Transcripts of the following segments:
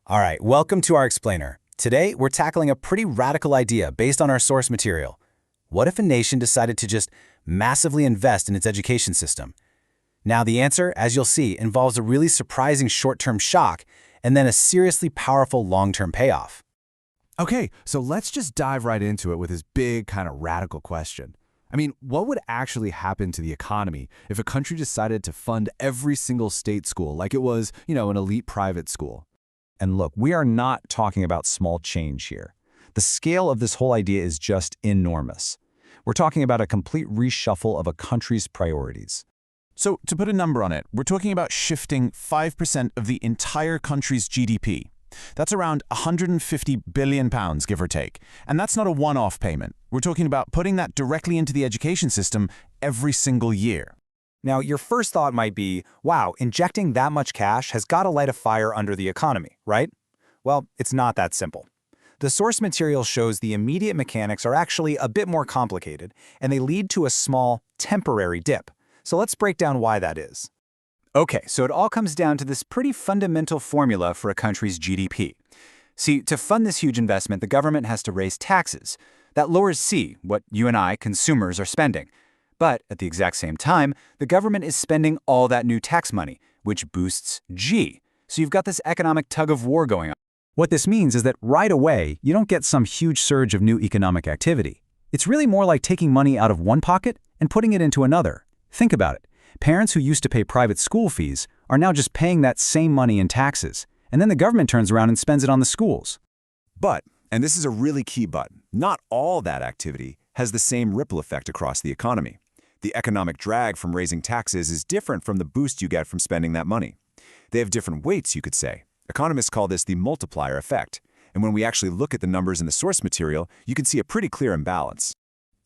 All right, welcome to our explainer. Today, we're tackling a pretty radical idea based on our source material. What if a nation decided to just massively invest in its education system? Now, the answer, as you'll see, involves a really surprising short-term shock and then a seriously powerful long-term payoff. Okay, so let's just dive right into it with this big kind of radical question. What would actually happen to the economy if a country decided to fund every single state school like it was, an elite private school? And look, we are not talking about small change here. The scale of this whole idea is just enormous. We're talking about a complete reshuffle of a country's priorities. So to put a number on it, we're talking about shifting 5% of the entire country's GDP. That's around 150 billion pounds, give or take. And that's not a one-off payment. We're talking about putting that directly into the education system every single year. Now, your first thought might be, wow, injecting that much cash has got to light a fire under the economy, right? Well, it's not that simple. The source material shows the immediate mechanics are actually a bit more complicated, and they lead to a small, temporary dip. So let's break down why that is. Okay, so it all comes down to this pretty fundamental formula for a country's GDP. See, to fund this huge investment, the government has to raise taxes. That lowers C, what you and I, consumers, are spending. But at the exact same time, the government is spending all that new tax money, which boosts G. So you've got this economic tug-of-war going on. What this means is that right away, you don't get some huge surge of new economic activity. It's really more like taking money out of one pocket and putting it into another. Think about it. Parents who used to pay private school fees are now just paying that same money in taxes, and then the government turns around and spends it on the schools. But, and this is a really key but, not all that activity has the same ripple effect across the economy. The economic drag from raising taxes is different from the boost you get from spending that money. They have different weights, you could say. Economists call this the multiplier effect. And when we actually look at the numbers in the source material, you can see a pretty clear imbalance.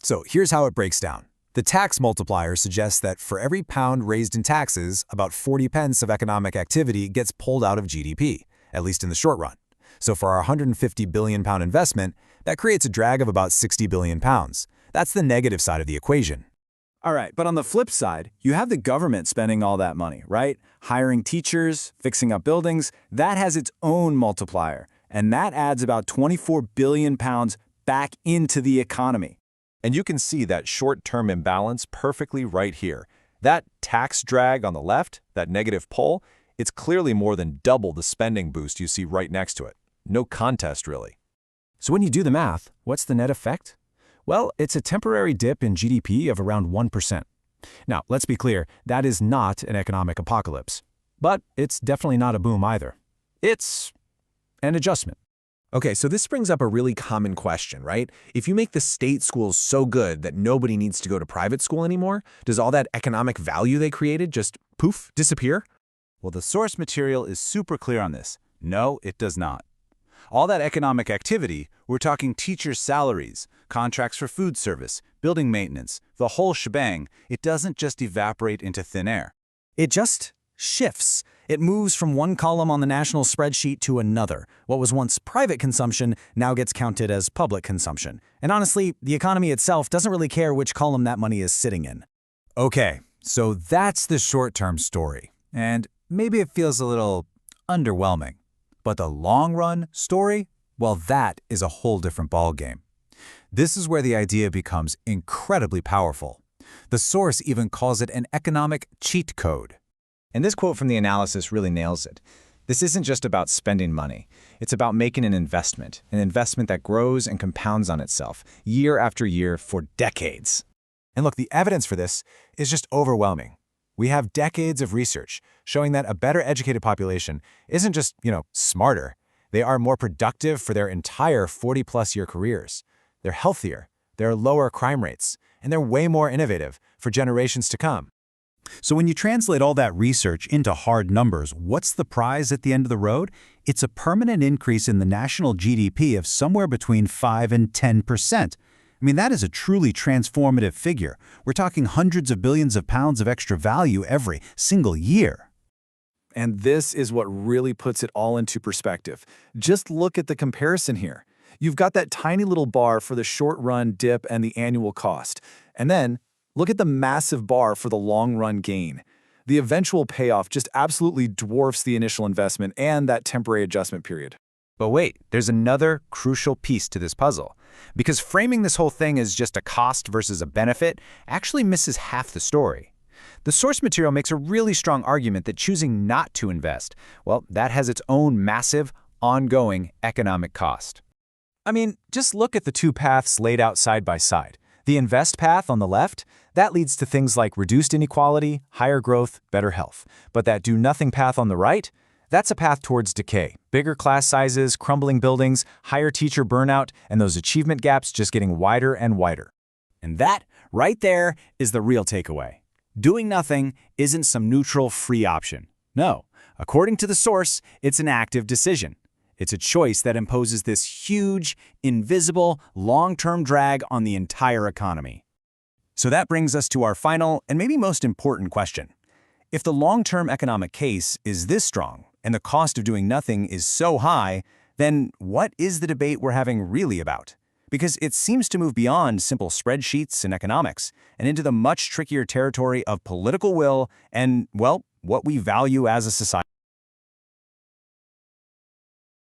So here's how it breaks down. The tax multiplier suggests that for every pound raised in taxes, about 40 pence of economic activity gets pulled out of GDP, at least in the short run. So for our 150 billion pound investment, that creates a drag of about 60 billion pounds. That's the negative side of the equation. All right, but on the flip side, you have the government spending all that money, right? Hiring teachers, fixing up buildings, that has its own multiplier, and that adds about 24 billion pounds back into the economy. And you can see that short-term imbalance perfectly right here. That tax drag on the left, that negative pull, it's clearly more than double the spending boost you see right next to it. No contest, really. So when you do the math, what's the net effect? Well, it's a temporary dip in GDP of around 1%. Now, let's be clear, that is not an economic apocalypse. But it's definitely not a boom either. It's an adjustment. Okay, so this brings up a really common question, right? If you make the state schools so good that nobody needs to go to private school anymore, does all that economic value they created just, poof, disappear? Well, the source material is super clear on this. No, it does not. All that economic activity, we're talking teachers' salaries, contracts for food service, building maintenance, the whole shebang, it doesn't just evaporate into thin air. It just shifts. It moves from one column on the national spreadsheet to another. What was once private consumption now gets counted as public consumption. And honestly, the economy itself doesn't really care which column that money is sitting in. Okay, so that's the short-term story. And maybe it feels a little underwhelming. But the long-run story, well, that is a whole different ballgame. This is where the idea becomes incredibly powerful. The source even calls it an economic cheat code. And this quote from the analysis really nails it. This isn't just about spending money. It's about making an investment that grows and compounds on itself year after year for decades. And look, the evidence for this is just overwhelming. We have decades of research showing that a better educated population isn't just, smarter. They are more productive for their entire 40-plus year careers. They're healthier, they're lower crime rates, and they're way more innovative for generations to come. So when you translate all that research into hard numbers, what's the prize at the end of the road? It's a permanent increase in the national GDP of somewhere between 5 and 10%. That is a truly transformative figure. We're talking hundreds of billions of pounds of extra value every single year. And this is what really puts it all into perspective. Just look at the comparison here. You've got that tiny little bar for the short-run dip and the annual cost. And then look at the massive bar for the long-run gain. The eventual payoff just absolutely dwarfs the initial investment and that temporary adjustment period. But wait, there's another crucial piece to this puzzle. Because framing this whole thing as just a cost versus a benefit actually misses half the story. The source material makes a really strong argument that choosing not to invest, well, that has its own massive, ongoing economic cost. I mean, just look at the two paths laid out side by side. The invest path on the left, that leads to things like reduced inequality, higher growth, better health. But that do-nothing path on the right, that's a path towards decay. Bigger class sizes, crumbling buildings, higher teacher burnout, and those achievement gaps just getting wider and wider. And that, right there, is the real takeaway. Doing nothing isn't some neutral, free option. No, according to the source, it's an active decision. It's a choice that imposes this huge, invisible, long-term drag on the entire economy. So that brings us to our final and maybe most important question. If the long-term economic case is this strong and the cost of doing nothing is so high, then what is the debate we're having really about? Because it seems to move beyond simple spreadsheets and economics and into the much trickier territory of political will and, well, what we value as a society.